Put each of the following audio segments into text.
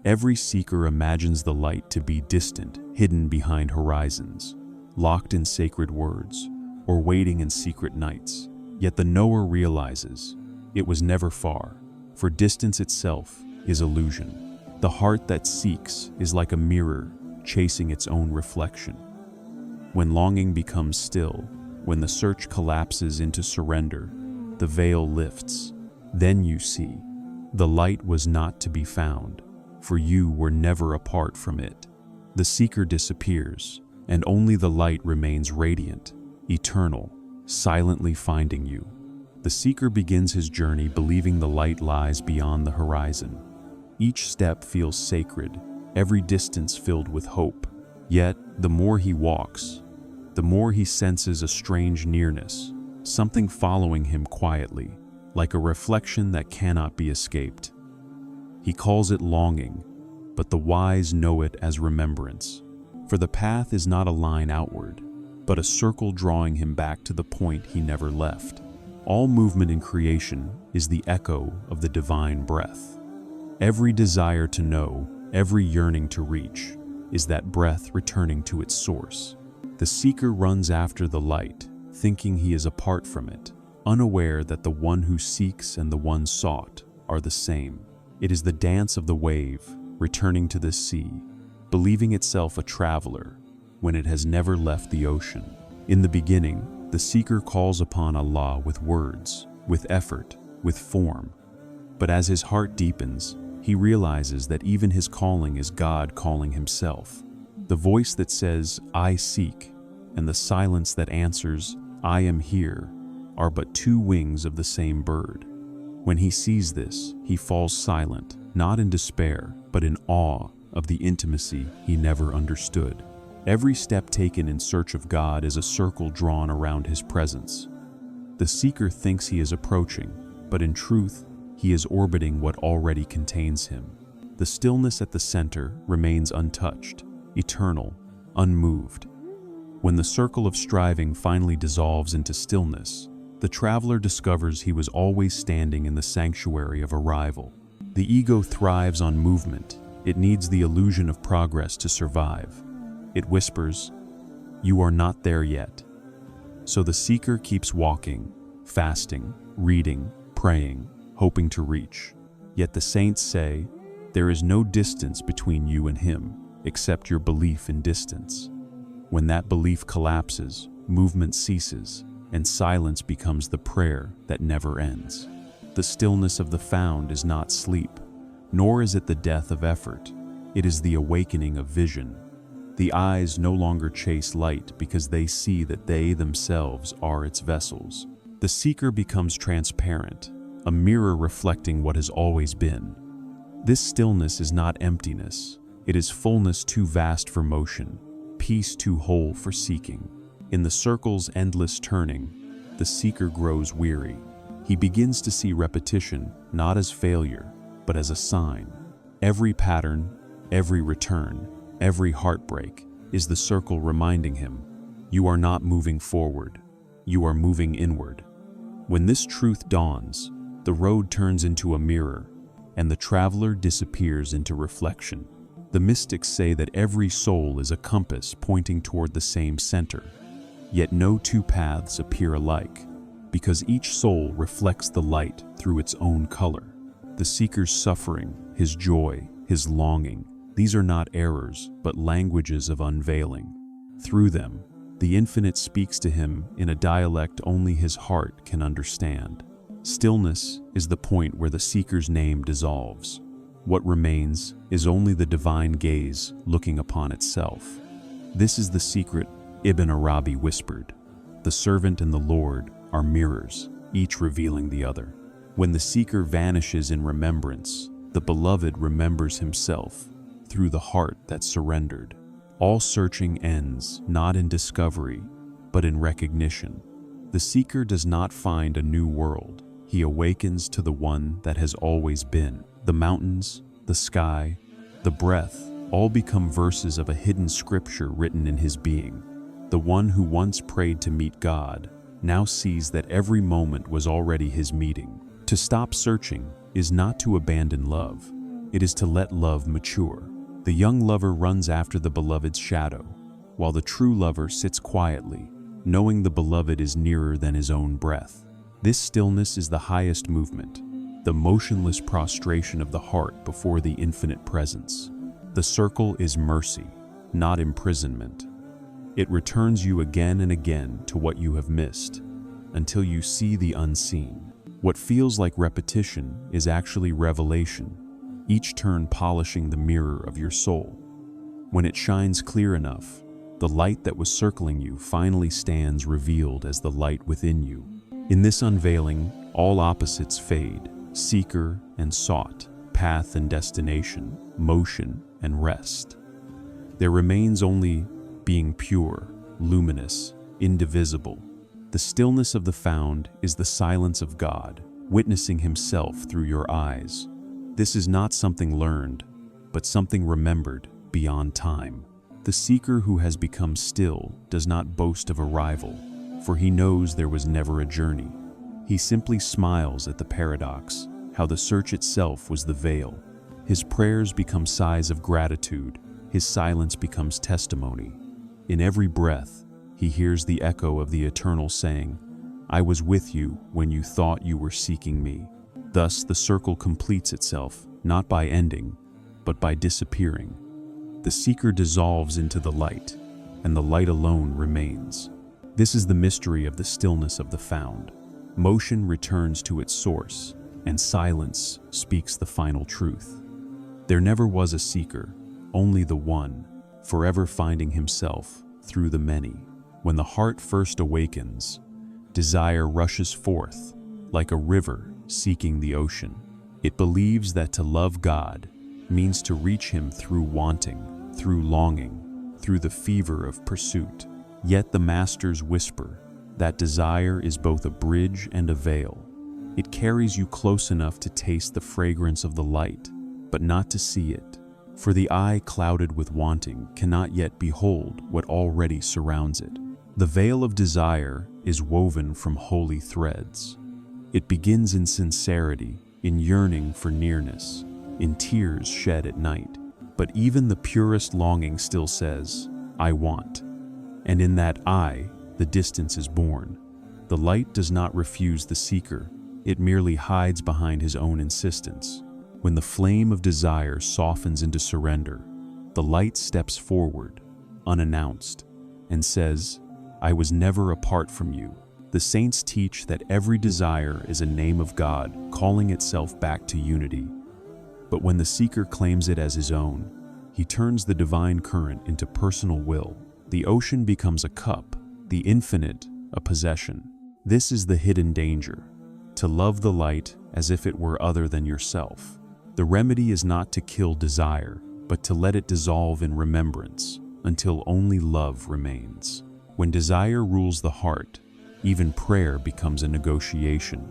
Every seeker imagines the light to be distant, hidden behind horizons, locked in sacred words, or waiting in secret nights. Yet the knower realizes it was never far, for distance itself is illusion. The heart that seeks is like a mirror chasing its own reflection. When longing becomes still, when the search collapses into surrender, the veil lifts. Then you see, the light was not to be found, for you were never apart from it. The seeker disappears, and only the light remains radiant, eternal, silently finding you. The seeker begins his journey believing the light lies beyond the horizon. Each step feels sacred, every distance filled with hope. Yet, the more he walks, the more he senses a strange nearness, something following him quietly, like a reflection that cannot be escaped. He calls it longing, but the wise know it as remembrance. For the path is not a line outward, but a circle drawing him back to the point he never left. All movement in creation is the echo of the divine breath. Every desire to know, every yearning to reach, is that breath returning to its source. The seeker runs after the light, thinking he is apart from it, unaware that the one who seeks and the one sought are the same. It is the dance of the wave, returning to the sea, believing itself a traveler when it has never left the ocean. In the beginning, the seeker calls upon Allah with words, with effort, with form. But as his heart deepens, he realizes that even his calling is God calling himself. The voice that says, "I seek," and the silence that answers, "I am here," are but two wings of the same bird. When he sees this, he falls silent, not in despair, but in awe of the intimacy he never understood. Every step taken in search of God is a circle drawn around his presence. The seeker thinks he is approaching, but in truth, he is orbiting what already contains him. The stillness at the center remains untouched, eternal, unmoved. When the circle of striving finally dissolves into stillness, the traveler discovers he was always standing in the sanctuary of arrival. The ego thrives on movement. It needs the illusion of progress to survive. It whispers, "You are not there yet." So the seeker keeps walking, fasting, reading, praying, hoping to reach. Yet the saints say, there is no distance between you and him, except your belief in distance. When that belief collapses, movement ceases, and silence becomes the prayer that never ends. The stillness of the found is not sleep, nor is it the death of effort. It is the awakening of vision. The eyes no longer chase light because they see that they themselves are its vessels. The seeker becomes transparent, a mirror reflecting what has always been. This stillness is not emptiness. It is fullness too vast for motion, peace too whole for seeking. In the circle's endless turning, the seeker grows weary. He begins to see repetition not as failure, but as a sign. Every pattern, every return, every heartbreak is the circle reminding him, you are not moving forward, you are moving inward. When this truth dawns, the road turns into a mirror, and the traveler disappears into reflection. The mystics say that every soul is a compass pointing toward the same center. Yet no two paths appear alike, because each soul reflects the light through its own color. The seeker's suffering, his joy, his longing, these are not errors, but languages of unveiling. Through them, the infinite speaks to him in a dialect only his heart can understand. Stillness is the point where the seeker's name dissolves. What remains is only the divine gaze looking upon itself. This is the secret Ibn Arabi whispered. The servant and the Lord are mirrors, each revealing the other. When the seeker vanishes in remembrance, the beloved remembers himself through the heart that surrendered. All searching ends not in discovery, but in recognition. The seeker does not find a new world. He awakens to the one that has always been. The mountains, the sky, the breath, all become verses of a hidden scripture written in his being. The one who once prayed to meet God now sees that every moment was already his meeting. To stop searching is not to abandon love. It is to let love mature. The young lover runs after the beloved's shadow, while the true lover sits quietly, knowing the beloved is nearer than his own breath. This stillness is the highest movement, the motionless prostration of the heart before the infinite presence. The circle is mercy, not imprisonment. It returns you again and again to what you have missed, until you see the unseen. What feels like repetition is actually revelation, each turn polishing the mirror of your soul. When it shines clear enough, the light that was circling you finally stands revealed as the light within you. In this unveiling, all opposites fade, seeker and sought, path and destination, motion and rest. There remains only being pure, luminous, indivisible. The stillness of the found is the silence of God, witnessing himself through your eyes. This is not something learned, but something remembered beyond time. The seeker who has become still does not boast of arrival, for he knows there was never a journey. He simply smiles at the paradox, how the search itself was the veil. His prayers become sighs of gratitude, his silence becomes testimony. In every breath, he hears the echo of the eternal saying, "I was with you when you thought you were seeking me." Thus, the circle completes itself, not by ending, but by disappearing. The seeker dissolves into the light, and the light alone remains. This is the mystery of the stillness of the found. Motion returns to its source, and silence speaks the final truth. There never was a seeker, only the one, forever finding himself through the many. When the heart first awakens, desire rushes forth, like a river seeking the ocean. It believes that to love God means to reach him through wanting, through longing, through the fever of pursuit. Yet the masters whisper that desire is both a bridge and a veil. It carries you close enough to taste the fragrance of the light, but not to see it. For the eye clouded with wanting cannot yet behold what already surrounds it. The veil of desire is woven from holy threads. It begins in sincerity, in yearning for nearness, in tears shed at night. But even the purest longing still says, "I want." And in that "I," the distance is born. The light does not refuse the seeker, it merely hides behind his own insistence. When the flame of desire softens into surrender, the light steps forward, unannounced, and says, "I was never apart from you." The saints teach that every desire is a name of God calling itself back to unity. But when the seeker claims it as his own, he turns the divine current into personal will. The ocean becomes a cup, the infinite a possession. This is the hidden danger, to love the light as if it were other than yourself. The remedy is not to kill desire, but to let it dissolve in remembrance until only love remains. When desire rules the heart, even prayer becomes a negotiation.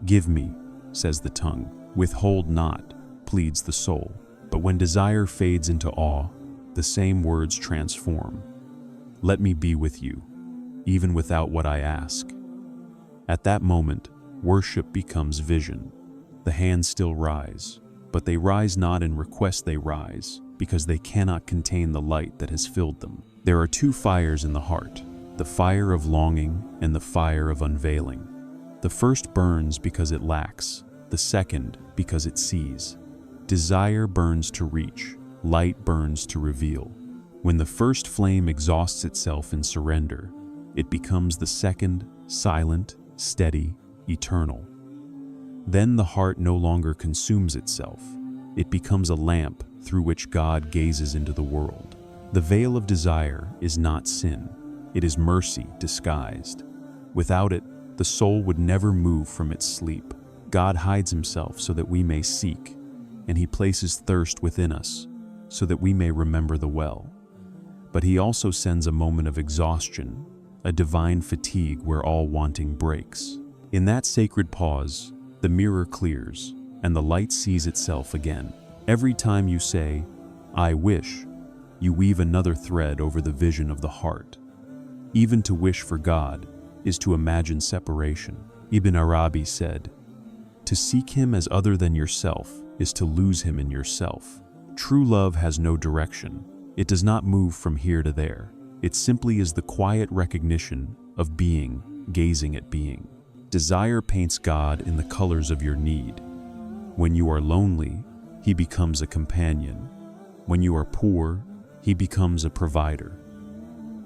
"Give me," says the tongue. "Withhold not," pleads the soul. But when desire fades into awe, the same words transform. "Let me be with you, even without what I ask." At that moment, worship becomes vision. The hands still rise, but they rise not in request, they rise because they cannot contain the light that has filled them. There are two fires in the heart, the fire of longing and the fire of unveiling. The first burns because it lacks, the second because it sees. Desire burns to reach, light burns to reveal. When the first flame exhausts itself in surrender, it becomes the second, silent, steady, eternal. Then the heart no longer consumes itself. It becomes a lamp through which God gazes into the world. The veil of desire is not sin. It is mercy disguised. Without it, the soul would never move from its sleep. God hides himself so that we may seek, and he places thirst within us so that we may remember the well. But he also sends a moment of exhaustion, a divine fatigue where all wanting breaks. In that sacred pause, the mirror clears, and the light sees itself again. Every time you say, "I wish," you weave another thread over the vision of the heart. Even to wish for God is to imagine separation. Ibn Arabi said, "To seek him as other than yourself is to lose him in yourself. True love has no direction. It does not move from here to there. It simply is the quiet recognition of being, gazing at being. Desire paints God in the colors of your need. When you are lonely, he becomes a companion. When you are poor, he becomes a provider.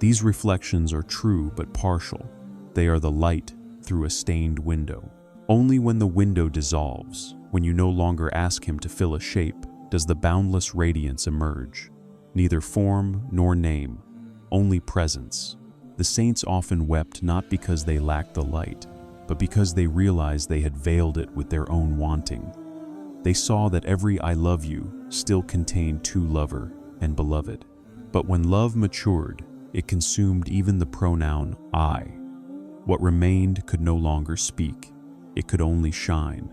These reflections are true but partial. They are the light through a stained window. Only when the window dissolves, when you no longer ask him to fill a shape, does the boundless radiance emerge. Neither form nor name, only presence. The saints often wept not because they lacked the light, but because they realized they had veiled it with their own wanting. They saw that every I love you still contained two lover and beloved. But when love matured, it consumed even the pronoun I. What remained could no longer speak. It could only shine.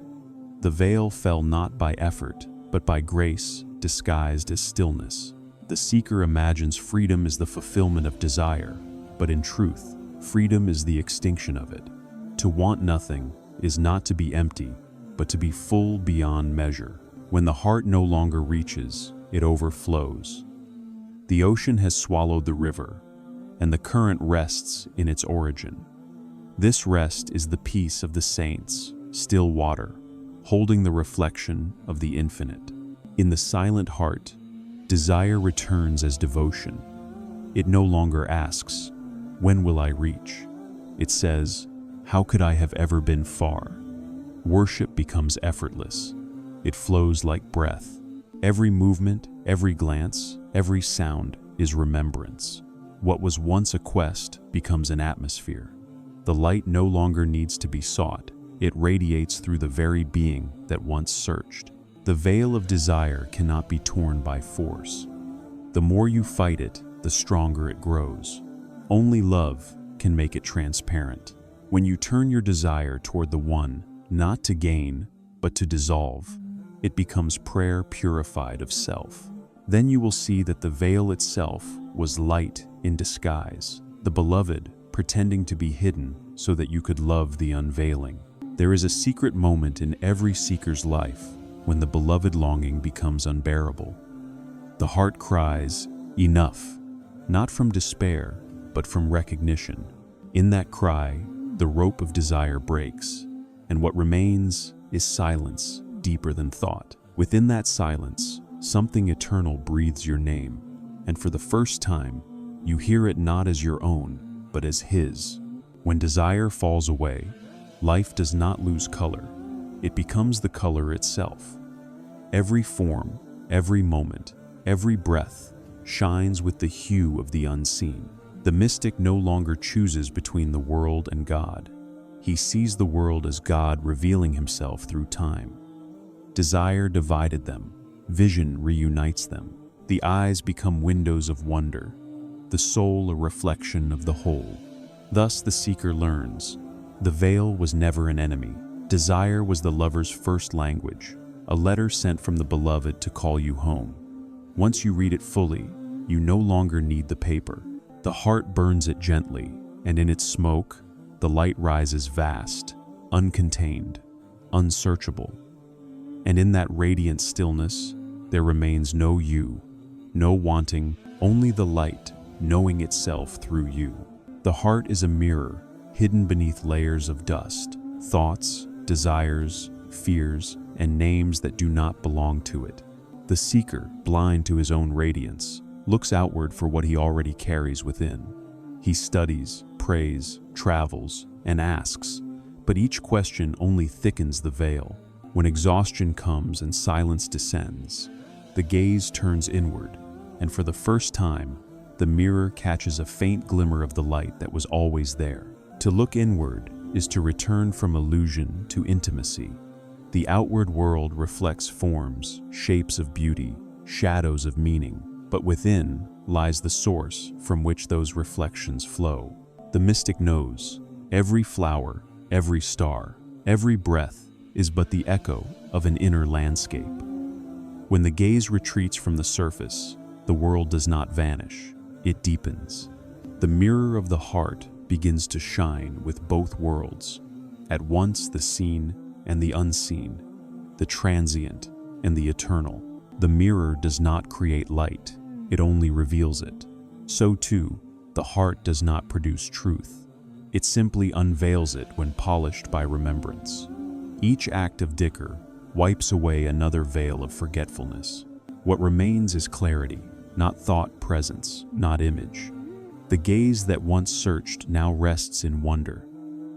The veil fell not by effort, but by grace disguised as stillness. The seeker imagines freedom is the fulfillment of desire, but in truth, freedom is the extinction of it. To want nothing is not to be empty, but to be full beyond measure. When the heart no longer reaches, it overflows. The ocean has swallowed the river, and the current rests in its origin. This rest is the peace of the saints, still water, holding the reflection of the infinite. In the silent heart, desire returns as devotion. It no longer asks, "When will I reach?" It says, "How could I have ever been far?" Worship becomes effortless. It flows like breath. Every movement, every glance, every sound is remembrance. What was once a quest becomes an atmosphere. The light no longer needs to be sought. It radiates through the very being that once searched. The veil of desire cannot be torn by force. The more you fight it, the stronger it grows. Only love can make it transparent. When you turn your desire toward the one, not to gain, but to dissolve, it becomes prayer purified of self. Then you will see that the veil itself was light in disguise, the beloved pretending to be hidden so that you could love the unveiling. There is a secret moment in every seeker's life when the beloved longing becomes unbearable. The heart cries, "Enough," not from despair, but from recognition. In that cry, the rope of desire breaks, and what remains is silence deeper than thought. Within that silence, something eternal breathes your name, and for the first time, you hear it not as your own, but as his. When desire falls away, life does not lose color. It becomes the color itself. Every form, every moment, every breath shines with the hue of the unseen. The mystic no longer chooses between the world and God. He sees the world as God revealing himself through time. Desire divided them. Vision reunites them. The eyes become windows of wonder, the soul a reflection of the whole. Thus the seeker learns. The veil was never an enemy. Desire was the lover's first language, a letter sent from the beloved to call you home. Once you read it fully, you no longer need the paper. The heart burns it gently, and in its smoke, the light rises vast, uncontained, unsearchable. And in that radiant stillness, there remains no you, no wanting, only the light, knowing itself through you. The heart is a mirror, hidden beneath layers of dust, thoughts, desires, fears, and names that do not belong to it. The seeker, blind to his own radiance, looks outward for what he already carries within. He studies, prays, travels, and asks, but each question only thickens the veil. When exhaustion comes and silence descends, the gaze turns inward, and for the first time, the mirror catches a faint glimmer of the light that was always there. To look inward is to return from illusion to intimacy. The outward world reflects forms, shapes of beauty, shadows of meaning, but within lies the source from which those reflections flow. The mystic knows every flower, every star, every breath is but the echo of an inner landscape. When the gaze retreats from the surface, the world does not vanish, it deepens. The mirror of the heart begins to shine with both worlds, at once the seen and the unseen, the transient and the eternal. The mirror does not create light, it only reveals it. So too, the heart does not produce truth. It simply unveils it when polished by remembrance. Each act of dhikr wipes away another veil of forgetfulness. What remains is clarity, not thought presence, not image. The gaze that once searched now rests in wonder,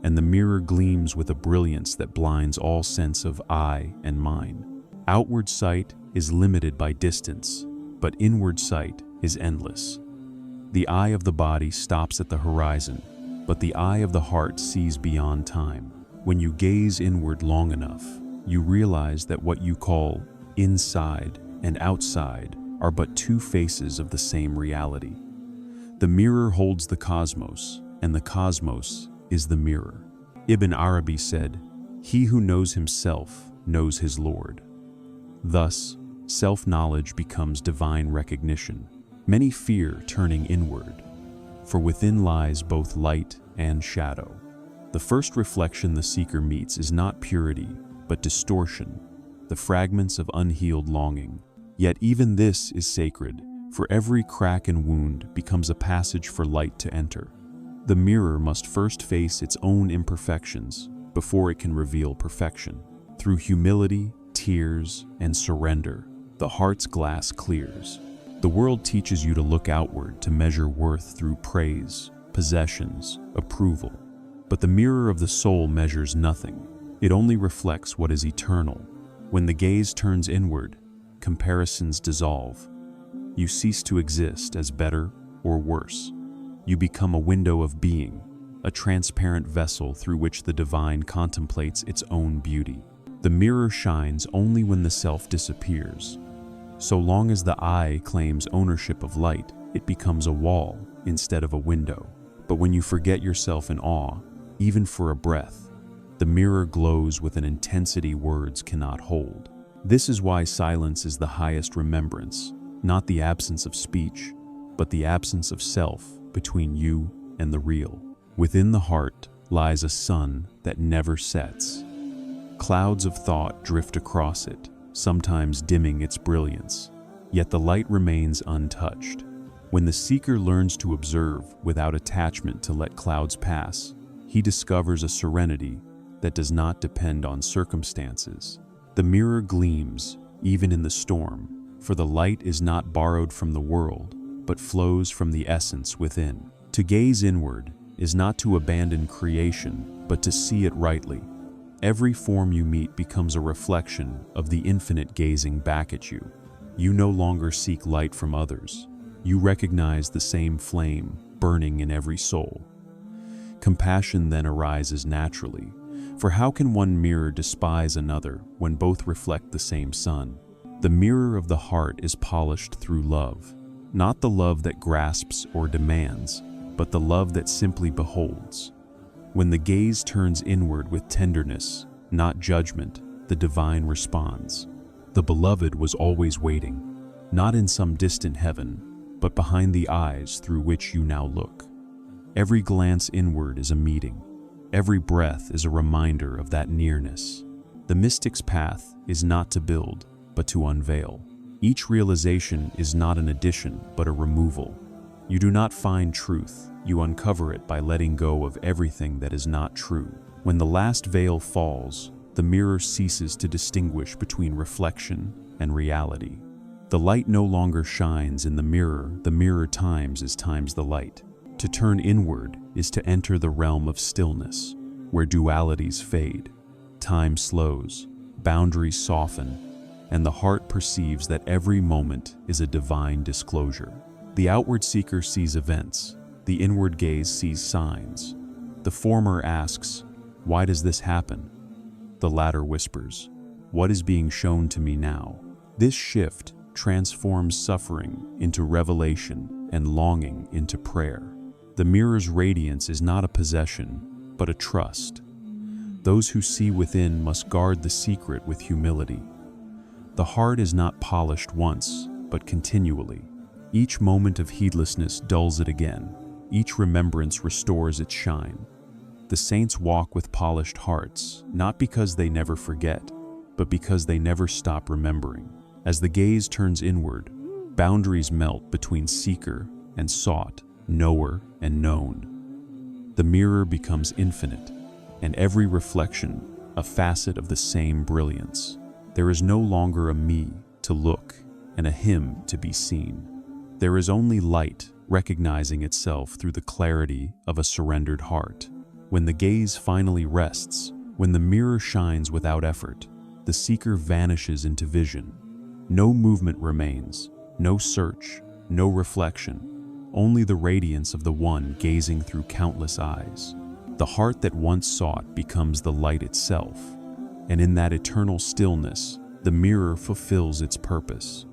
and the mirror gleams with a brilliance that blinds all sense of I and mine. Outward sight is limited by distance, but inward sight is endless. The eye of the body stops at the horizon, but the eye of the heart sees beyond time. When you gaze inward long enough, you realize that what you call inside and outside are but two faces of the same reality. The mirror holds the cosmos, and the cosmos is the mirror. Ibn Arabi said, "He who knows himself knows his Lord." Thus, self-knowledge becomes divine recognition. Many fear turning inward, for within lies both light and shadow. The first reflection the seeker meets is not purity, but distortion, the fragments of unhealed longing. Yet even this is sacred, for every crack and wound becomes a passage for light to enter. The mirror must first face its own imperfections before it can reveal perfection. Through humility, tears, and surrender, the heart's glass clears. The world teaches you to look outward to measure worth through praise, possessions, approval. But the mirror of the soul measures nothing. It only reflects what is eternal. When the gaze turns inward, comparisons dissolve. You cease to exist as better or worse. You become a window of being, a transparent vessel through which the divine contemplates its own beauty. The mirror shines only when the self disappears. So long as the eye claims ownership of light, it becomes a wall instead of a window. But when you forget yourself in awe, even for a breath, the mirror glows with an intensity words cannot hold. This is why silence is the highest remembrance, not the absence of speech, but the absence of self between you and the real. Within the heart lies a sun that never sets. Clouds of thought drift across it, sometimes dimming its brilliance, yet the light remains untouched. When the seeker learns to observe without attachment to let clouds pass, he discovers a serenity that does not depend on circumstances. The mirror gleams, even in the storm, for the light is not borrowed from the world, but flows from the essence within. To gaze inward is not to abandon creation, but to see it rightly. Every form you meet becomes a reflection of the infinite gazing back at you. You no longer seek light from others. You recognize the same flame burning in every soul. Compassion then arises naturally, for how can one mirror despise another when both reflect the same sun? The mirror of the heart is polished through love, not the love that grasps or demands, but the love that simply beholds. When the gaze turns inward with tenderness, not judgment, the divine responds. The beloved was always waiting, not in some distant heaven, but behind the eyes through which you now look. Every glance inward is a meeting. Every breath is a reminder of that nearness. The mystic's path is not to build, but to unveil. Each realization is not an addition, but a removal. You do not find truth, you uncover it by letting go of everything that is not true. When the last veil falls, the mirror ceases to distinguish between reflection and reality. The light no longer shines in the mirror times is times the light. To turn inward is to enter the realm of stillness, where dualities fade, time slows, boundaries soften, and the heart perceives that every moment is a divine disclosure. The outward seeker sees events, the inward gaze sees signs. The former asks, "Why does this happen?" The latter whispers, "What is being shown to me now?" This shift transforms suffering into revelation and longing into prayer. The mirror's radiance is not a possession, but a trust. Those who see within must guard the secret with humility. The heart is not polished once, but continually. Each moment of heedlessness dulls it again. Each remembrance restores its shine. The saints walk with polished hearts, not because they never forget, but because they never stop remembering. As the gaze turns inward, boundaries melt between seeker and sought, knower and known. The mirror becomes infinite, and every reflection a facet of the same brilliance. There is no longer a me to look and a him to be seen. There is only light recognizing itself through the clarity of a surrendered heart. When the gaze finally rests, when the mirror shines without effort, the seeker vanishes into vision. No movement remains, no search, no reflection, only the radiance of the one gazing through countless eyes. The heart that once sought becomes the light itself, and in that eternal stillness, the mirror fulfills its purpose,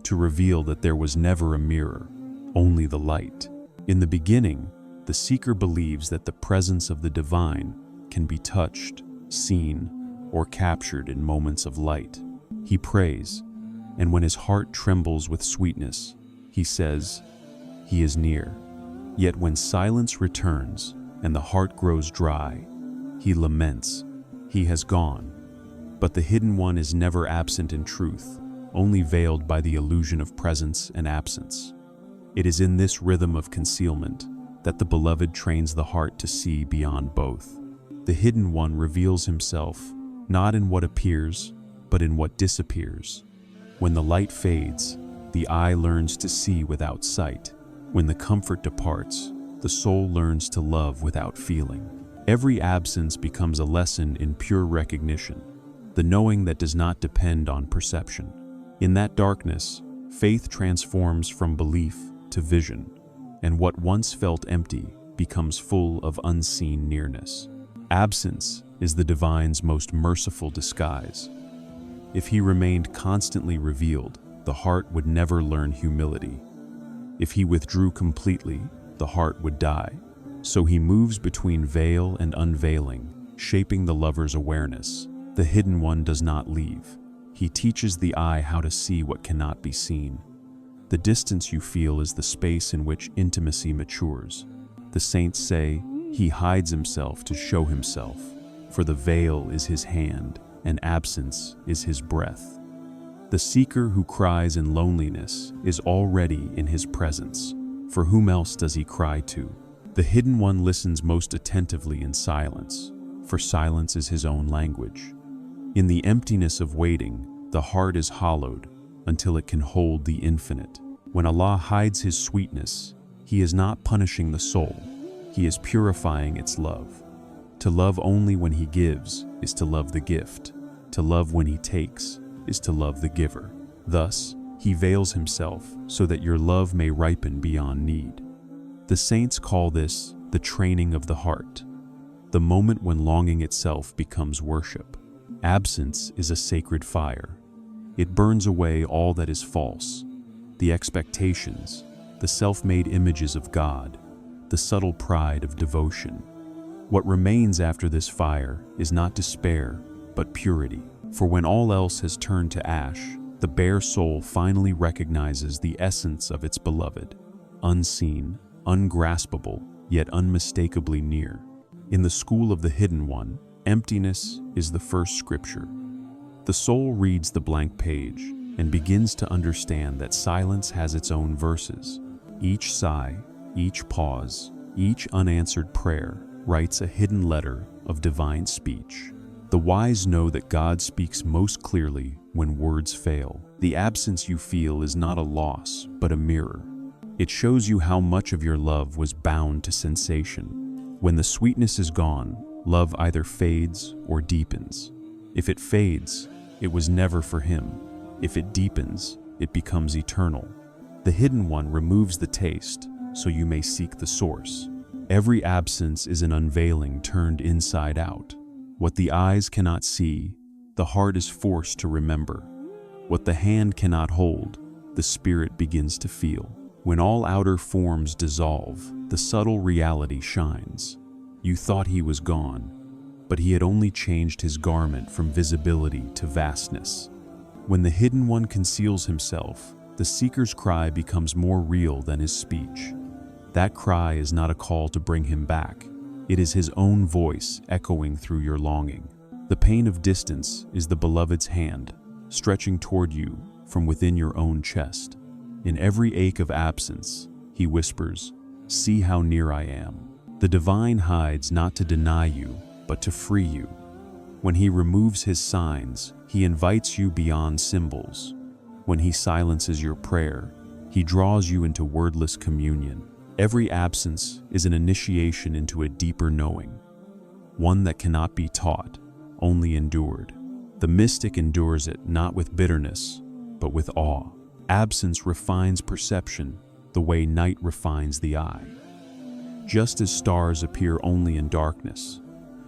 to reveal that there was never a mirror, only the light. In the beginning, the seeker believes that the presence of the divine can be touched, seen, or captured in moments of light. He prays, and when his heart trembles with sweetness, he says, "He is near." Yet when silence returns, and the heart grows dry, he laments, "He has gone." But the hidden one is never absent in truth, only veiled by the illusion of presence and absence. It is in this rhythm of concealment that the beloved trains the heart to see beyond both. The hidden one reveals himself not in what appears, but in what disappears. When the light fades, the eye learns to see without sight. When the comfort departs, the soul learns to love without feeling. Every absence becomes a lesson in pure recognition, the knowing that does not depend on perception. In that darkness, faith transforms from belief to vision, and what once felt empty becomes full of unseen nearness. Absence is the divine's most merciful disguise. If he remained constantly revealed, the heart would never learn humility. If he withdrew completely, the heart would die. So he moves between veil and unveiling, shaping the lover's awareness. The hidden one does not leave. He teaches the eye how to see what cannot be seen. The distance you feel is the space in which intimacy matures. The saints say, "He hides himself to show himself, for the veil is his hand, and absence is his breath." The seeker who cries in loneliness is already in his presence. For whom else does he cry to? The hidden one listens most attentively in silence, for silence is his own language. In the emptiness of waiting, the heart is hollowed until it can hold the infinite. When Allah hides his sweetness, he is not punishing the soul, he is purifying its love. To love only when he gives is to love the gift. To love when he takes is to love the giver. Thus, he veils himself so that your love may ripen beyond need. The saints call this the training of the heart, the moment when longing itself becomes worship. Absence is a sacred fire. It burns away all that is false, the expectations, the self-made images of God, the subtle pride of devotion. What remains after this fire is not despair, but purity. For when all else has turned to ash, the bare soul finally recognizes the essence of its beloved, unseen, ungraspable, yet unmistakably near. In the school of the hidden one, emptiness is the first scripture. The soul reads the blank page and begins to understand that silence has its own verses. Each sigh, each pause, each unanswered prayer writes a hidden letter of divine speech. The wise know that God speaks most clearly when words fail. The absence you feel is not a loss, but a mirror. It shows you how much of your love was bound to sensation. When the sweetness is gone, love either fades or deepens. If it fades, it was never for him. If it deepens, it becomes eternal. The hidden one removes the taste, so you may seek the source. Every absence is an unveiling turned inside out. What the eyes cannot see, the heart is forced to remember. What the hand cannot hold, the spirit begins to feel. When all outer forms dissolve, the subtle reality shines. You thought he was gone, but he had only changed his garment from visibility to vastness. When the hidden one conceals himself, the seeker's cry becomes more real than his speech. That cry is not a call to bring him back. It is his own voice echoing through your longing. The pain of distance is the beloved's hand, stretching toward you from within your own chest. In every ache of absence, he whispers, "See how near I am." The divine hides not to deny you, but to free you. When he removes his signs, he invites you beyond symbols. When he silences your prayer, he draws you into wordless communion. Every absence is an initiation into a deeper knowing, one that cannot be taught, only endured. The mystic endures it not with bitterness, but with awe. Absence refines perception the way night refines the eye. Just as stars appear only in darkness,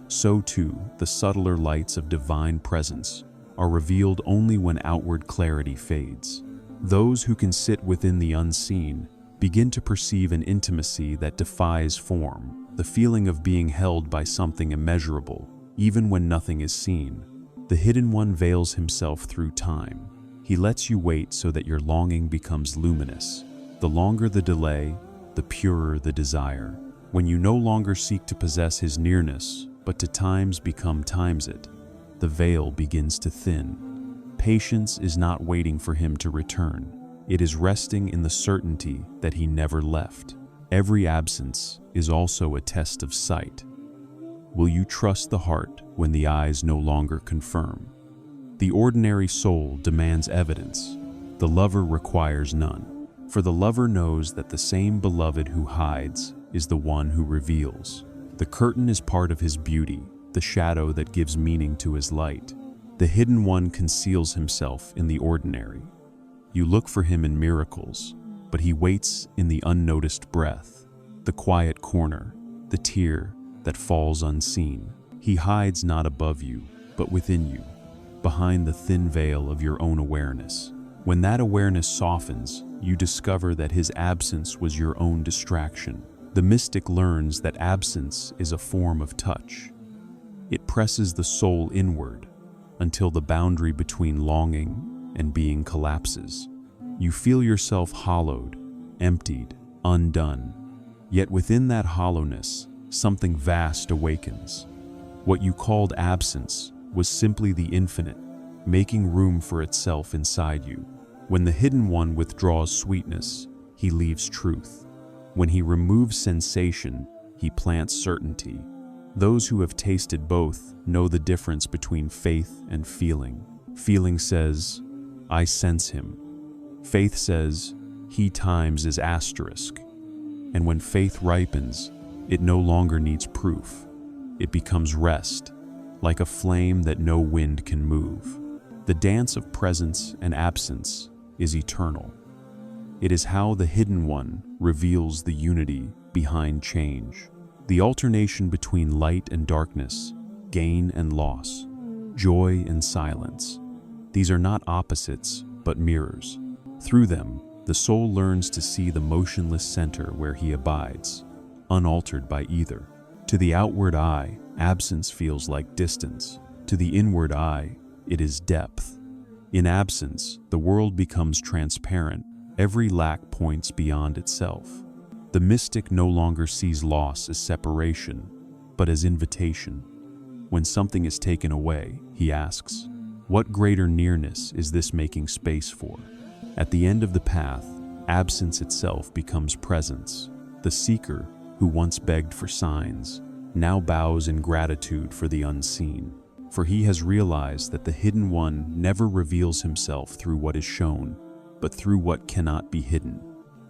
so too the subtler lights of divine presence are revealed only when outward clarity fades. Those who can sit within the unseen begin to perceive an intimacy that defies form, the feeling of being held by something immeasurable, even when nothing is seen. The hidden one veils himself through time. He lets you wait so that your longing becomes luminous. The longer the delay, the purer the desire. When you no longer seek to possess his nearness, but to times become times it, the veil begins to thin. Patience is not waiting for him to return. It is resting in the certainty that he never left. Every absence is also a test of sight. Will you trust the heart when the eyes no longer confirm? The ordinary soul demands evidence. The lover requires none. For the lover knows that the same beloved who hides is the one who reveals. The curtain is part of his beauty, the shadow that gives meaning to his light. The hidden one conceals himself in the ordinary. You look for him in miracles, but he waits in the unnoticed breath, the quiet corner, the tear that falls unseen. He hides not above you, but within you, behind the thin veil of your own awareness. When that awareness softens, you discover that his absence was your own distraction. The mystic learns that absence is a form of touch. It presses the soul inward until the boundary between longing and being collapses. You feel yourself hollowed, emptied, undone. Yet within that hollowness, something vast awakens. What you called absence was simply the infinite, making room for itself inside you. When the hidden one withdraws sweetness, he leaves truth. When he removes sensation, he plants certainty. Those who have tasted both know the difference between faith and feeling. Feeling says, "I sense him." Faith says, "He times is asterisk." And when faith ripens, it no longer needs proof. It becomes rest, like a flame that no wind can move. The dance of presence and absence is eternal. It is how the hidden one reveals the unity behind change. The alternation between light and darkness, gain and loss, joy and silence. These are not opposites, but mirrors. Through them, the soul learns to see the motionless center where he abides, unaltered by either. To the outward eye, absence feels like distance. To the inward eye, it is depth. In absence, the world becomes transparent. Every lack points beyond itself. The mystic no longer sees loss as separation, but as invitation. When something is taken away, he asks, "What greater nearness is this making space for?" At the end of the path, absence itself becomes presence. The seeker, who once begged for signs, now bows in gratitude for the unseen. For he has realized that the hidden one never reveals himself through what is shown, but through what cannot be hidden.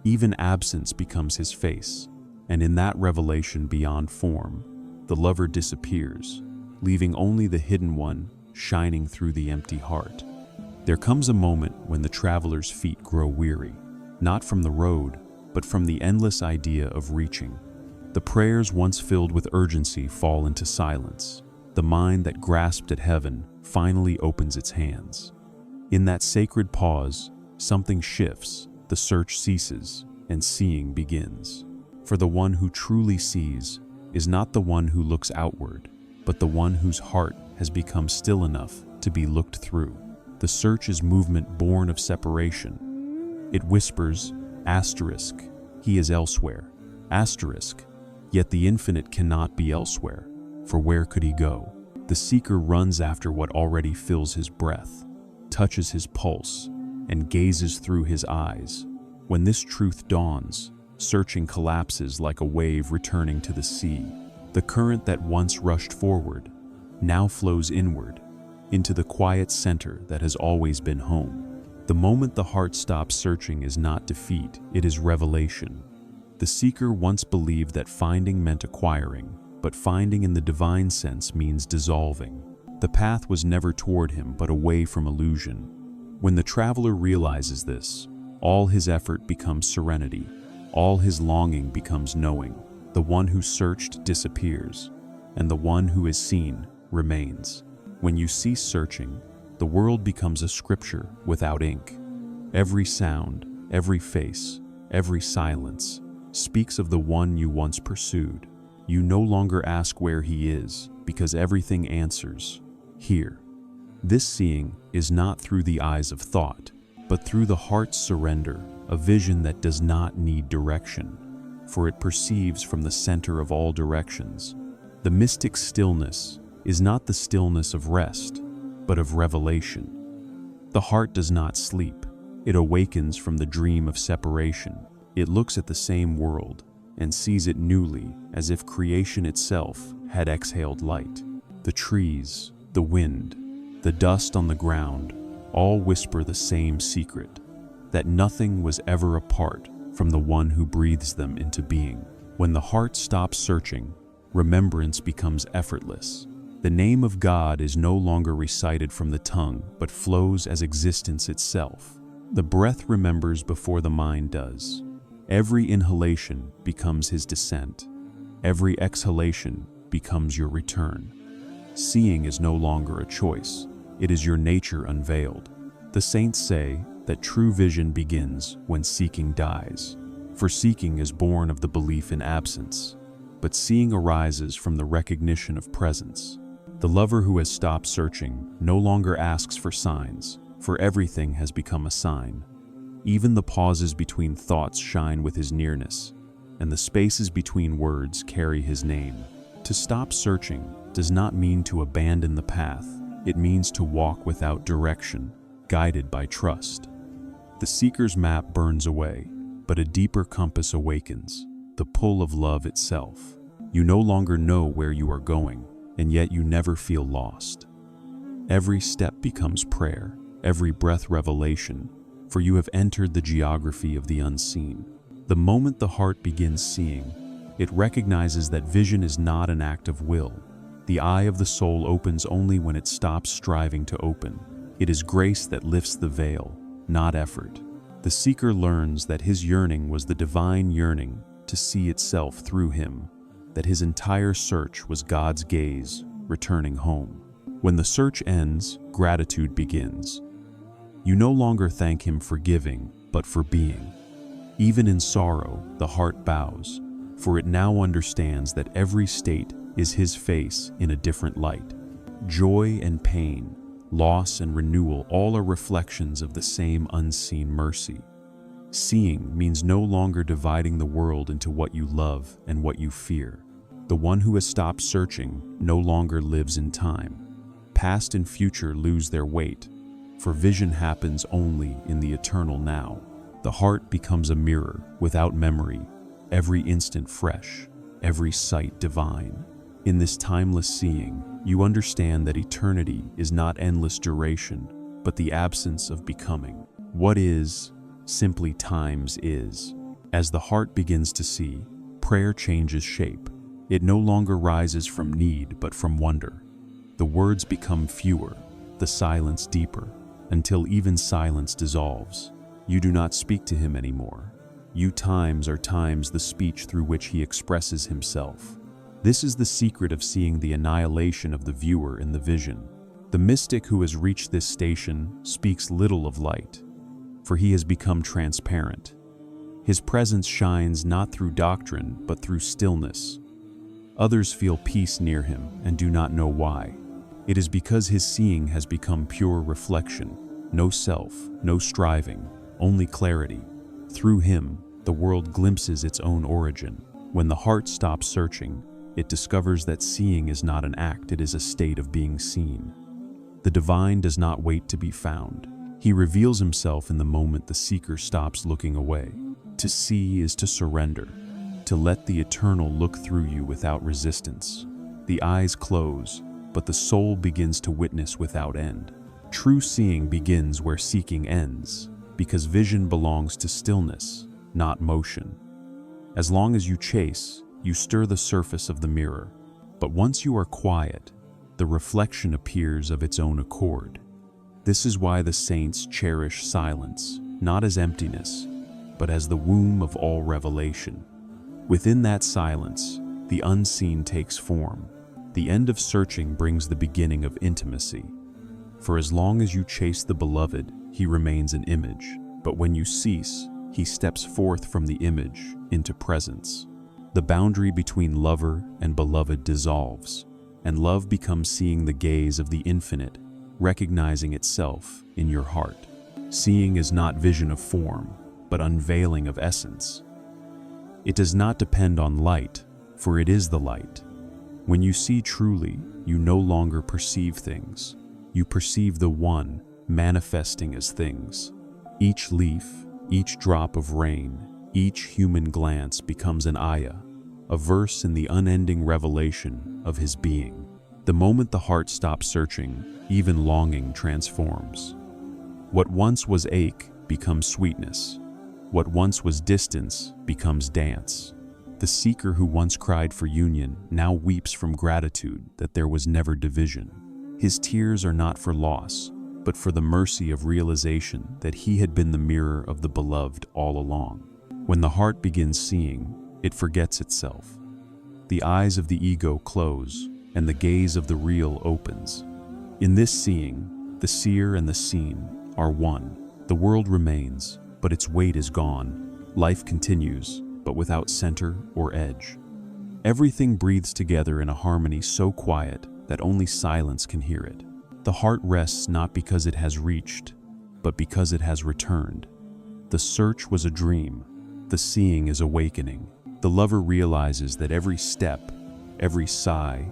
Even absence becomes his face, and in that revelation beyond form, the lover disappears, leaving only the hidden one shining through the empty heart. There comes a moment when the traveler's feet grow weary, not from the road, but from the endless idea of reaching. The prayers once filled with urgency fall into silence. The mind that grasped at heaven finally opens its hands. In that sacred pause, something shifts, the search ceases, and seeing begins. For the one who truly sees is not the one who looks outward, but the one whose heart has become still enough to be looked through. The search is movement born of separation. It whispers, asterisk, he is elsewhere, asterisk, yet the infinite cannot be elsewhere, for where could he go? The seeker runs after what already fills his breath, touches his pulse, and gazes through his eyes. When this truth dawns, searching collapses like a wave returning to the sea. The current that once rushed forward now flows inward, into the quiet center that has always been home. The moment the heart stops searching is not defeat, it is revelation. The seeker once believed that finding meant acquiring, but finding in the divine sense means dissolving. The path was never toward him, but away from illusion. When the traveler realizes this, all his effort becomes serenity, all his longing becomes knowing. The one who searched disappears, and the one who is seen remains. When you cease searching, the world becomes a scripture without ink. Every sound, every face, every silence speaks of the one you once pursued. You no longer ask where he is, because everything answers, here. This seeing is not through the eyes of thought, but through the heart's surrender, a vision that does not need direction, for it perceives from the center of all directions. The mystic stillness is not the stillness of rest, but of revelation. The heart does not sleep. It awakens from the dream of separation. It looks at the same world and sees it newly, as if creation itself had exhaled light. The trees, the wind, the dust on the ground, all whisper the same secret, that nothing was ever apart from the one who breathes them into being. When the heart stops searching, remembrance becomes effortless. The name of God is no longer recited from the tongue, but flows as existence itself. The breath remembers before the mind does. Every inhalation becomes his descent. Every exhalation becomes your return. Seeing is no longer a choice. It is your nature unveiled. The saints say that true vision begins when seeking dies. For seeking is born of the belief in absence, but seeing arises from the recognition of presence. The lover who has stopped searching no longer asks for signs, for everything has become a sign. Even the pauses between thoughts shine with his nearness, and the spaces between words carry his name. To stop searching does not mean to abandon the path. It means to walk without direction, guided by trust. The seeker's map burns away, but a deeper compass awakens, the pull of love itself. You no longer know where you are going, and yet you never feel lost. Every step becomes prayer, every breath revelation, for you have entered the geography of the unseen. The moment the heart begins seeing, it recognizes that vision is not an act of will. The eye of the soul opens only when it stops striving to open. It is grace that lifts the veil, not effort. The seeker learns that his yearning was the divine yearning to see itself through him, that his entire search was God's gaze, returning home. When the search ends, gratitude begins. You no longer thank him for giving, but for being. Even in sorrow, the heart bows, for it now understands that every state is his face in a different light. Joy and pain, loss and renewal, all are reflections of the same unseen mercy. Seeing means no longer dividing the world into what you love and what you fear. The one who has stopped searching no longer lives in time. Past and future lose their weight, for vision happens only in the eternal now. The heart becomes a mirror without memory, every instant fresh, every sight divine. In this timeless seeing, you understand that eternity is not endless duration, but the absence of becoming. What is, simply times is. As the heart begins to see, prayer changes shape. It no longer rises from need, but from wonder. The words become fewer, the silence deeper, until even silence dissolves. You do not speak to him anymore. You times are times the speech through which he expresses himself. This is the secret of seeing the annihilation of the viewer in the vision. The mystic who has reached this station speaks little of light, for he has become transparent. His presence shines not through doctrine, but through stillness. Others feel peace near him and do not know why. It is because his seeing has become pure reflection, no self, no striving, only clarity. Through him, the world glimpses its own origin. When the heart stops searching, it discovers that seeing is not an act, it is a state of being seen. The divine does not wait to be found. He reveals himself in the moment the seeker stops looking away. To see is to surrender, to let the eternal look through you without resistance. The eyes close, but the soul begins to witness without end. True seeing begins where seeking ends, because vision belongs to stillness, not motion. As long as you chase, you stir the surface of the mirror. But once you are quiet, the reflection appears of its own accord. This is why the saints cherish silence, not as emptiness, but as the womb of all revelation. Within that silence, the unseen takes form. The end of searching brings the beginning of intimacy. For as long as you chase the beloved, he remains an image. But when you cease, he steps forth from the image into presence. The boundary between lover and beloved dissolves, and love becomes seeing the gaze of the infinite, recognizing itself in your heart. Seeing is not vision of form, but unveiling of essence. It does not depend on light, for it is the light. When you see truly, you no longer perceive things. You perceive the One manifesting as things. Each leaf, each drop of rain, each human glance becomes an ayah, a verse in the unending revelation of his being. The moment the heart stops searching, even longing transforms. What once was ache becomes sweetness. What once was distance becomes dance. The seeker who once cried for union now weeps from gratitude that there was never division. His tears are not for loss, but for the mercy of realization that he had been the mirror of the beloved all along. When the heart begins seeing, it forgets itself. The eyes of the ego close, and the gaze of the real opens. In this seeing, the seer and the seen are one. The world remains, but its weight is gone. Life continues, but without center or edge. Everything breathes together in a harmony so quiet that only silence can hear it. The heart rests not because it has reached, but because it has returned. The search was a dream. The seeing is awakening. The lover realizes that every step, every sigh,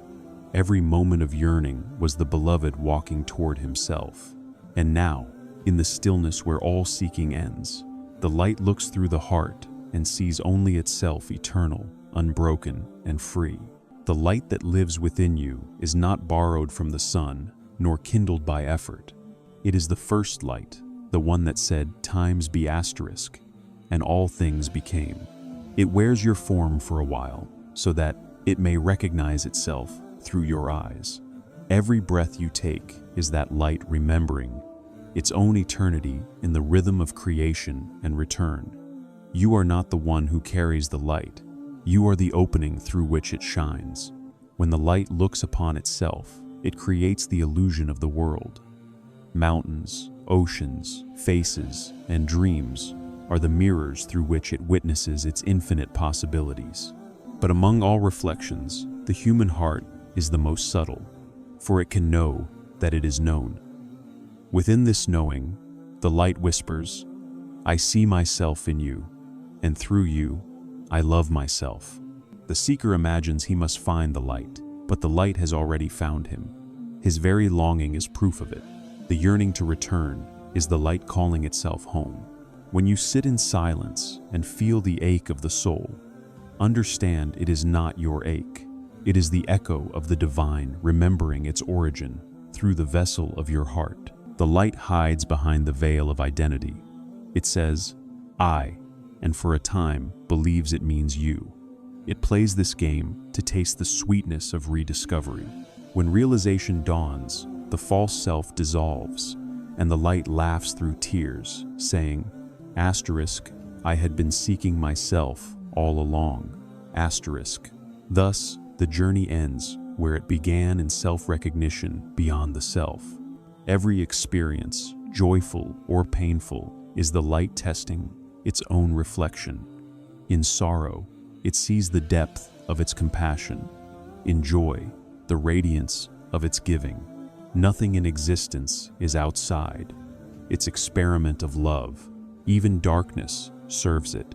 every moment of yearning was the beloved walking toward himself. And now, in the stillness where all seeking ends, the light looks through the heart and sees only itself eternal, unbroken, and free. The light that lives within you is not borrowed from the sun, nor kindled by effort. It is the first light, the one that said, "Times be asterisk," and all things became. It wears your form for a while, so that it may recognize itself through your eyes. Every breath you take is that light remembering its own eternity in the rhythm of creation and return. You are not the one who carries the light. You are the opening through which it shines. When the light looks upon itself, it creates the illusion of the world. Mountains, oceans, faces, and dreams are the mirrors through which it witnesses its infinite possibilities. But among all reflections, the human heart is the most subtle, for it can know that it is known. Within this knowing, the light whispers, "I see myself in you, and through you, I love myself." The seeker imagines he must find the light, but the light has already found him. His very longing is proof of it. The yearning to return is the light calling itself home. When you sit in silence and feel the ache of the soul, understand it is not your ache. It is the echo of the divine remembering its origin through the vessel of your heart. The light hides behind the veil of identity. It says, "I," and for a time believes it means you. It plays this game to taste the sweetness of rediscovery. When realization dawns, the false self dissolves, and the light laughs through tears, saying, "Asterisk, I had been seeking myself all along." Asterisk. Thus, the journey ends where it began in self-recognition beyond the self. Every experience, joyful or painful, is the light testing its own reflection. In sorrow, it sees the depth of its compassion. In joy, the radiance of its giving. Nothing in existence is outside its experiment of love. Even darkness serves it,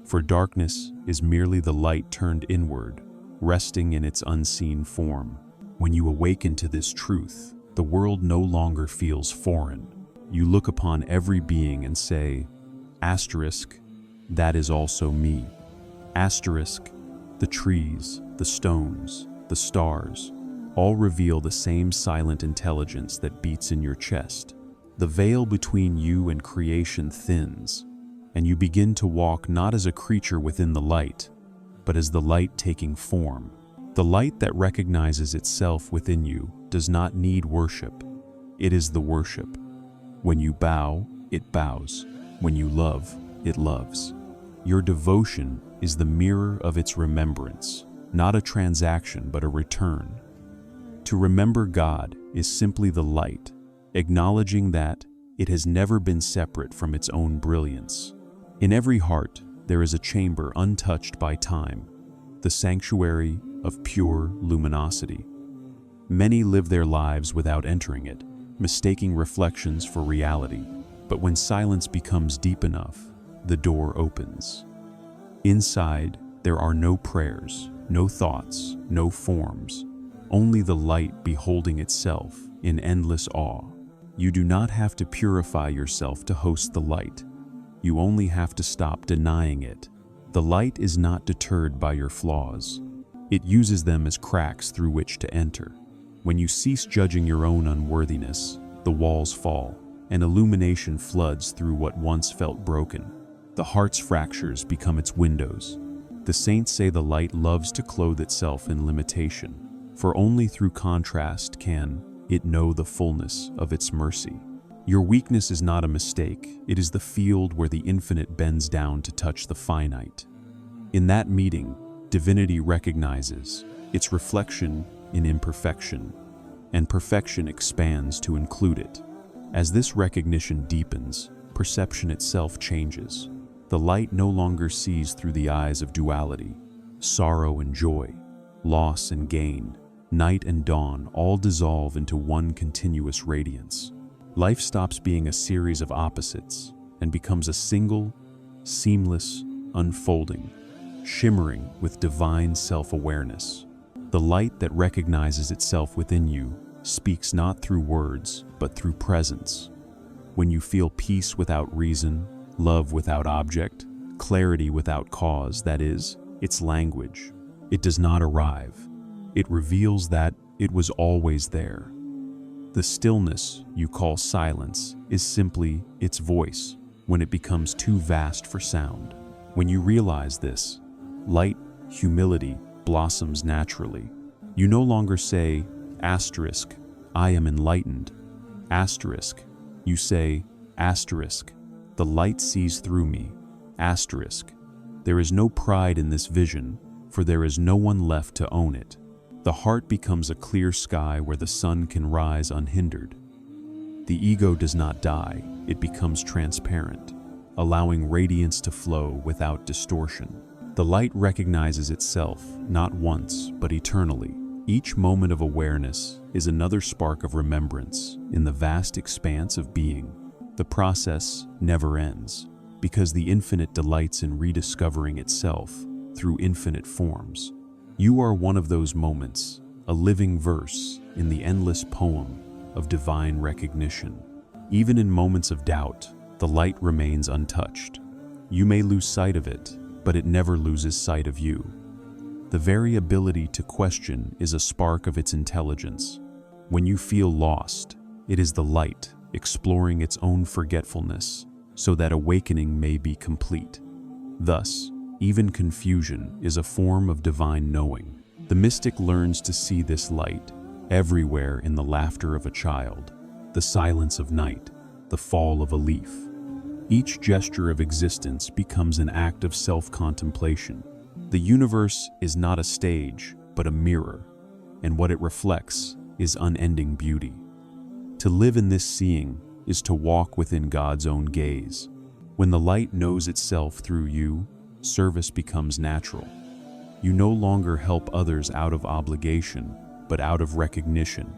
for darkness is merely the light turned inward, resting in its unseen form. When you awaken to this truth, the world no longer feels foreign. You look upon every being and say, asterisk, that is also me. Asterisk, the trees, the stones, the stars, all reveal the same silent intelligence that beats in your chest. The veil between you and creation thins, and you begin to walk not as a creature within the light, but as the light taking form. The light that recognizes itself within you does not need worship. It is the worship. When you bow, it bows. When you love, it loves. Your devotion is the mirror of its remembrance, not a transaction but a return. To remember God is simply the light, acknowledging that it has never been separate from its own brilliance. In every heart, there is a chamber untouched by time, the sanctuary of pure luminosity. Many live their lives without entering it, mistaking reflections for reality. But when silence becomes deep enough, the door opens. Inside, there are no prayers, no thoughts, no forms, only the light beholding itself in endless awe. You do not have to purify yourself to host the light. You only have to stop denying it. The light is not deterred by your flaws. It uses them as cracks through which to enter. When you cease judging your own unworthiness, the walls fall, and illumination floods through what once felt broken. The heart's fractures become its windows. The saints say the light loves to clothe itself in limitation, for only through contrast can it know the fullness of its mercy. Your weakness is not a mistake, it is the field where the infinite bends down to touch the finite. In that meeting, divinity recognizes its reflection in imperfection, and perfection expands to include it. As this recognition deepens, perception itself changes. The light no longer sees through the eyes of duality. Sorrow and joy, loss and gain, night and dawn all dissolve into one continuous radiance. Life stops being a series of opposites and becomes a single, seamless unfolding, shimmering with divine self-awareness. The light that recognizes itself within you speaks not through words, but through presence. When you feel peace without reason, love without object, clarity without cause, that is, its language, it does not arrive. It reveals that it was always there. The stillness you call silence is simply its voice when it becomes too vast for sound. When you realize this, light, humility blossoms naturally. You no longer say, asterisk, I am enlightened. Asterisk, you say, asterisk, the light sees through me. Asterisk, there is no pride in this vision, for there is no one left to own it. The heart becomes a clear sky where the sun can rise unhindered. The ego does not die, it becomes transparent, allowing radiance to flow without distortion. The light recognizes itself not once, but eternally. Each moment of awareness is another spark of remembrance in the vast expanse of being. The process never ends, because the infinite delights in rediscovering itself through infinite forms. You are one of those moments, a living verse in the endless poem of divine recognition. Even in moments of doubt, the light remains untouched. You may lose sight of it, but it never loses sight of you. The very ability to question is a spark of its intelligence. When you feel lost, it is the light exploring its own forgetfulness so that awakening may be complete. Thus, even confusion is a form of divine knowing. The mystic learns to see this light everywhere in the laughter of a child, the silence of night, the fall of a leaf. Each gesture of existence becomes an act of self-contemplation. The universe is not a stage, but a mirror, and what it reflects is unending beauty. To live in this seeing is to walk within God's own gaze. When the light knows itself through you, service becomes natural. You no longer help others out of obligation, but out of recognition.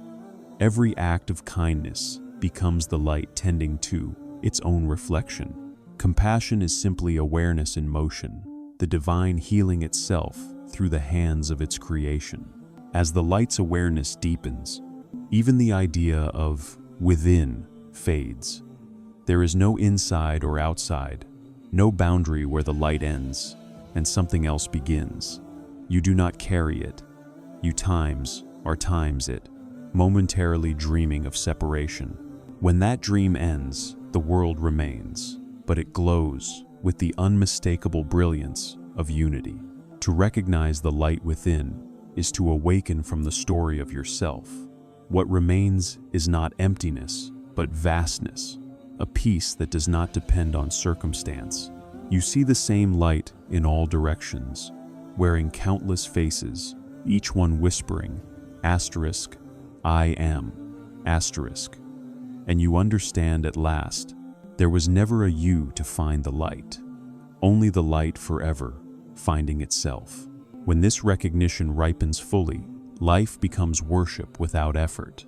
Every act of kindness becomes the light tending to its own reflection. Compassion is simply awareness in motion, the divine healing itself through the hands of its creation. As the light's awareness deepens, even the idea of within fades. There is no inside or outside, no boundary where the light ends and something else begins. You do not carry it. You times it, momentarily dreaming of separation. When that dream ends, the world remains, but it glows with the unmistakable brilliance of unity. To recognize the light within is to awaken from the story of yourself. What remains is not emptiness, but vastness, a peace that does not depend on circumstance. You see the same light in all directions, wearing countless faces, each one whispering, asterisk, I am, asterisk. And you understand at last, there was never a you to find the light, only the light forever, finding itself. When this recognition ripens fully, life becomes worship without effort.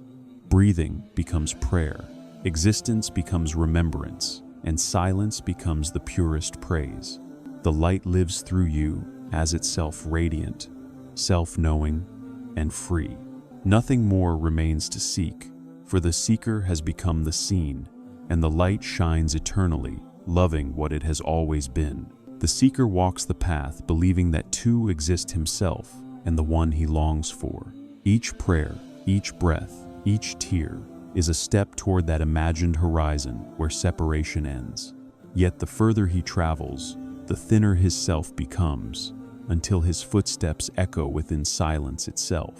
Breathing becomes prayer, existence becomes remembrance, and silence becomes the purest praise. The light lives through you as itself radiant, self-knowing, and free. Nothing more remains to seek, for the seeker has become the seen, and the light shines eternally, loving what it has always been. The seeker walks the path believing that two exist himself and the one he longs for. Each prayer, each breath, each tear is a step toward that imagined horizon where separation ends. Yet the further he travels, the thinner his self becomes, until his footsteps echo within silence itself.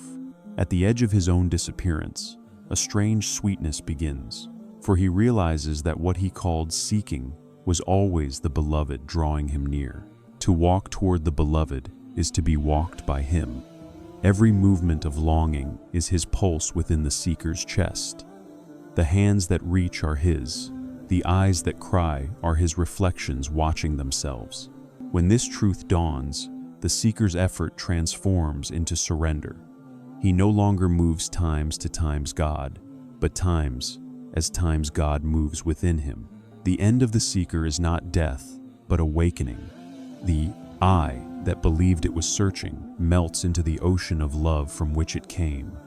At the edge of his own disappearance, a strange sweetness begins, for he realizes that what he called seeking was always the beloved drawing him near. To walk toward the beloved is to be walked by him. Every movement of longing is his pulse within the seeker's chest. The hands that reach are his, the eyes that cry are his reflections watching themselves. When this truth dawns, the seeker's effort transforms into surrender. He no longer moves times to times God, but times as times God moves within him. The end of the seeker is not death, but awakening. The I that believed it was searching melts into the ocean of love from which it came.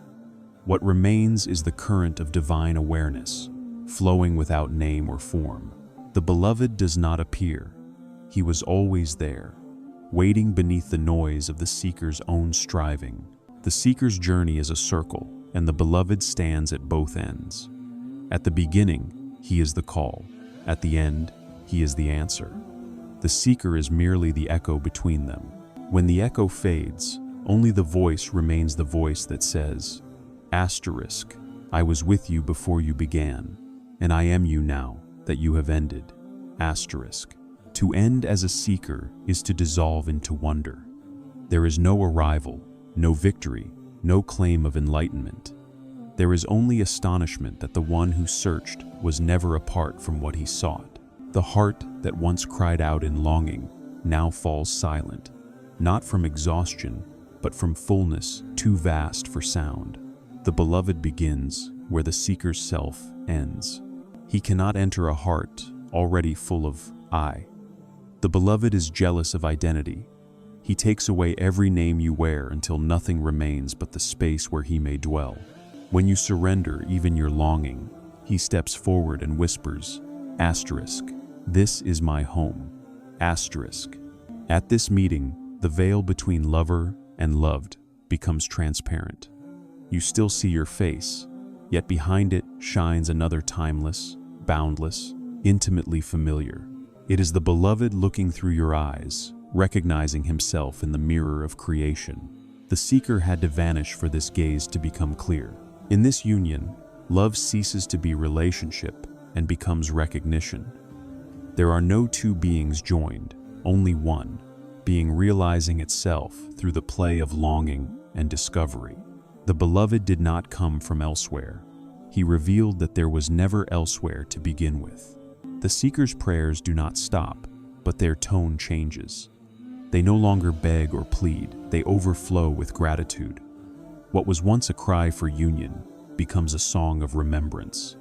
What remains is the current of divine awareness, flowing without name or form. The beloved does not appear. He was always there, waiting beneath the noise of the seeker's own striving. The seeker's journey is a circle, and the beloved stands at both ends. At the beginning, he is the call. At the end, he is the answer. The seeker is merely the echo between them. When the echo fades, only the voice remains the voice that says, asterisk, I was with you before you began, and I am you now that you have ended. Asterisk. To end as a seeker is to dissolve into wonder. There is no arrival, no victory, no claim of enlightenment. There is only astonishment that the one who searched was never apart from what he sought. The heart that once cried out in longing now falls silent, not from exhaustion, but from fullness too vast for sound. The beloved begins where the seeker's self ends. He cannot enter a heart already full of I. The beloved is jealous of identity. He takes away every name you wear until nothing remains but the space where he may dwell. When you surrender even your longing, he steps forward and whispers, asterisk, this is my home, asterisk. At this meeting, the veil between lover and loved becomes transparent. You still see your face, yet behind it shines another timeless, boundless, intimately familiar. It is the beloved looking through your eyes, recognizing himself in the mirror of creation. The seeker had to vanish for this gaze to become clear. In this union, love ceases to be relationship and becomes recognition. There are no two beings joined, only one, being realizing itself through the play of longing and discovery. The beloved did not come from elsewhere. He revealed that there was never elsewhere to begin with. The seeker's prayers do not stop, but their tone changes. They no longer beg or plead, they overflow with gratitude. What was once a cry for union becomes a song of remembrance.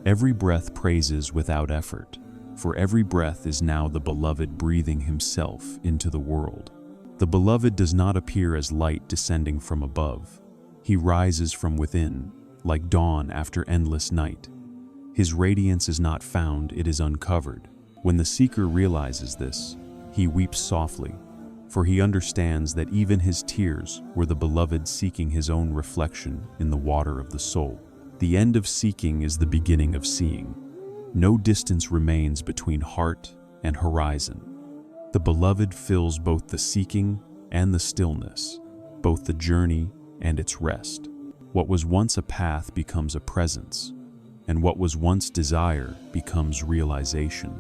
Every breath praises without effort, for every breath is now the beloved breathing himself into the world. The beloved does not appear as light descending from above. He rises from within, like dawn after endless night. His radiance is not found, it is uncovered. When the seeker realizes this, he weeps softly, for he understands that even his tears were the beloved seeking his own reflection in the water of the soul. The end of seeking is the beginning of seeing. No distance remains between heart and horizon. The beloved fills both the seeking and the stillness, both the journey and its rest. What was once a path becomes a presence, and what was once desire becomes realization.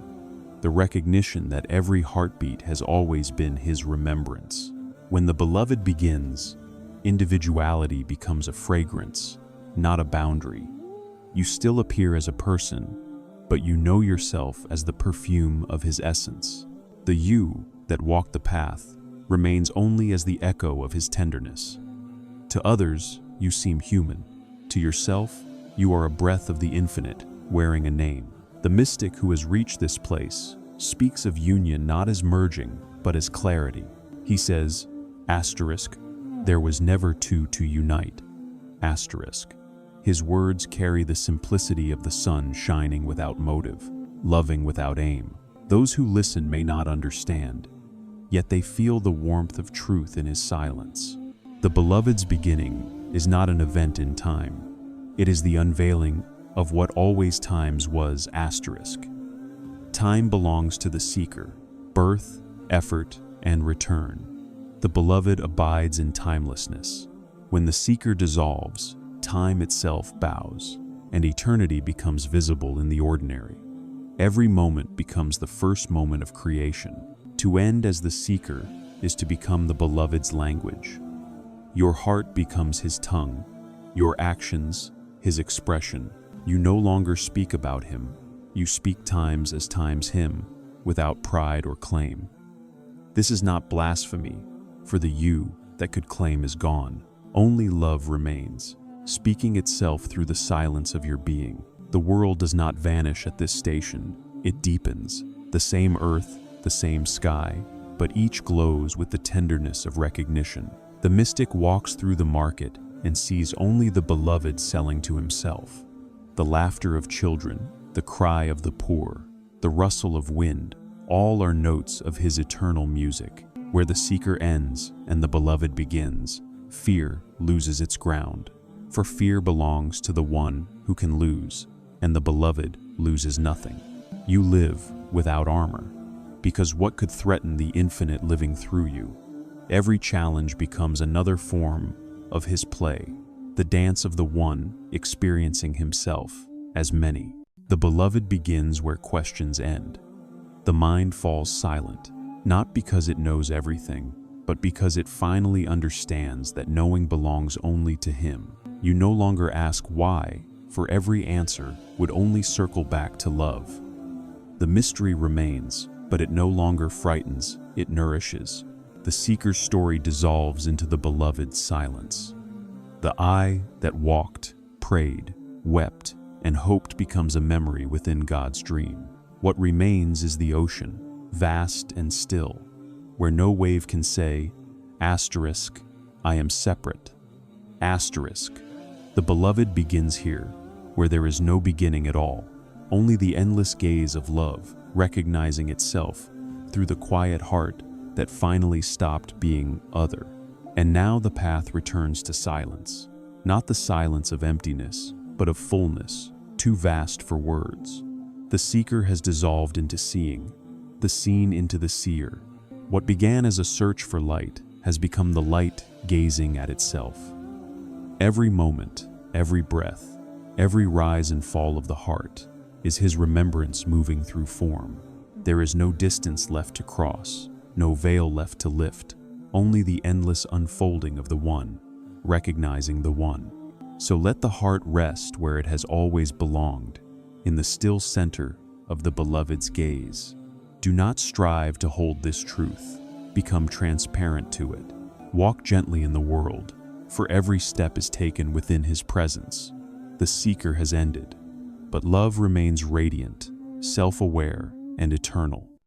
The recognition that every heartbeat has always been his remembrance. When the beloved begins, individuality becomes a fragrance, not a boundary. You still appear as a person, but you know yourself as the perfume of his essence. The you that walked the path remains only as the echo of his tenderness. To others, you seem human. To yourself, you are a breath of the infinite, wearing a name. The mystic who has reached this place speaks of union not as merging, but as clarity. He says, asterisk, there was never two to unite, asterisk. His words carry the simplicity of the sun shining without motive, loving without aim. Those who listen may not understand, yet they feel the warmth of truth in his silence. The beloved's beginning is not an event in time. It is the unveiling of what always times was, asterisk. Time belongs to the seeker, birth, effort, and return. The beloved abides in timelessness. When the seeker dissolves, time itself bows, and eternity becomes visible in the ordinary. Every moment becomes the first moment of creation. To end as the seeker is to become the beloved's language. Your heart becomes his tongue, your actions, his expression. You no longer speak about him. You speak times as times him, without pride or claim. This is not blasphemy, for the you that could claim is gone. Only love remains, speaking itself through the silence of your being. The world does not vanish at this station, it deepens. The same earth, the same sky, but each glows with the tenderness of recognition. The mystic walks through the market and sees only the beloved selling to himself. The laughter of children, the cry of the poor, the rustle of wind, all are notes of his eternal music. Where the seeker ends and the beloved begins, fear loses its ground. For fear belongs to the one who can lose, and the beloved loses nothing. You live without armor, because what could threaten the infinite living through you? Every challenge becomes another form of his play, the dance of the one experiencing himself as many. The beloved begins where questions end. The mind falls silent, not because it knows everything, but because it finally understands that knowing belongs only to him. You no longer ask why, for every answer would only circle back to love. The mystery remains, but it no longer frightens, it nourishes. The seeker's story dissolves into the beloved's silence. The I that walked, prayed, wept, and hoped becomes a memory within God's dream. What remains is the ocean, vast and still, where no wave can say, asterisk, I am separate, asterisk. The beloved begins here, where there is no beginning at all, only the endless gaze of love, recognizing itself through the quiet heart that finally stopped being other. And now the path returns to silence, not the silence of emptiness, but of fullness, too vast for words. The seeker has dissolved into seeing, the seen into the seer. What began as a search for light has become the light gazing at itself. Every moment, every breath, every rise and fall of the heart is his remembrance moving through form. There is no distance left to cross, no veil left to lift, only the endless unfolding of the one, recognizing the one. So let the heart rest where it has always belonged, in the still center of the beloved's gaze. Do not strive to hold this truth, become transparent to it. Walk gently in the world, for every step is taken within his presence. The seeker has ended, but love remains radiant, self-aware, and eternal.